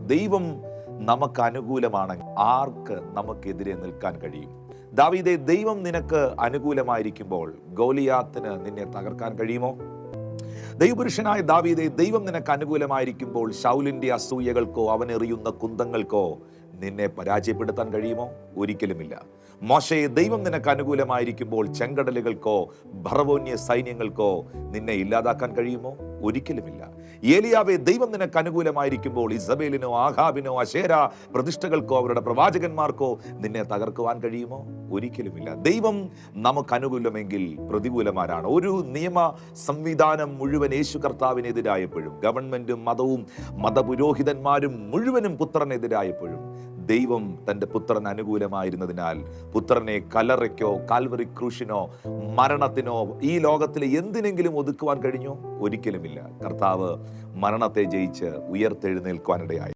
ദൈവം നമുക്ക് അനുകൂലമാണെങ്കിൽ ആർക്ക് നമുക്കെതിരെ നിൽക്കാൻ കഴിയും? ദാവീദേ, ദൈവം നിനക്ക് അനുകൂലമായിരിക്കുമ്പോൾ ഗോലിയാത്തിന് നിന്നെ തകർക്കാൻ കഴിയുമോ? ദൈവപുരുഷനായ ദാവീദേ, ദൈവം നിനക്ക് അനുകൂലമായിരിക്കുമ്പോൾ ശൗലിന്റെ അസൂയകൾക്കോ അവനെറിയുന്ന കുന്തങ്ങൾക്കോ നിന്നെ പരാജയപ്പെടുത്താൻ കഴിയുമോ? ഒരിക്കലുമില്ല. മോശയെ, ദൈവം നിനക്ക് അനുകൂലമായിരിക്കുമ്പോൾ ചെങ്കടലുകൾക്കോ ഭറവോന്യ സൈന്യങ്ങൾക്കോ നിന്നെ ഇല്ലാതാക്കാൻ കഴിയുമോ? ഒരിക്കലുമില്ല. ഏലിയാവെ, ദൈവം നിനക്ക് അനുകൂലമായിരിക്കുമ്പോൾ ഇസബേലിനോ ആഹാബിനോ അശേര പ്രതിഷ്ഠകൾക്കോ അവരുടെ പ്രവാചകന്മാർക്കോ നിന്നെ തകർക്കുവാൻ കഴിയുമോ? ഒരിക്കലുമില്ല. ദൈവം നമുക്ക് അനുകൂലമെങ്കിൽ പ്രതികൂലമാരാണ്. ഒരു നിയമ സംവിധാനം മുഴുവൻ യേശു കർത്താവിനെതിരായപ്പോഴും, ഗവൺമെന്റും മതവും മതപുരോഹിതന്മാരും മുഴുവനും പുത്രനെതിരായപ്പോഴും, ദൈവം തൻ്റെ പുത്രൻ അനുകൂലമായിരുന്നതിനാൽ പുത്രനെ കല്ലറയ്ക്കോ കാൽവറി ക്രൂശിനോ മരണത്തിനോ ഈ ലോകത്തിലെ എന്തിനെങ്കിലും ഒതുക്കുവാൻ കഴിഞ്ഞോ? ഒരിക്കലുമില്ല. കർത്താവ് മരണത്തെ ജയിച്ച് ഉയർത്തെഴുന്നേൽക്കുവാനിടയായി.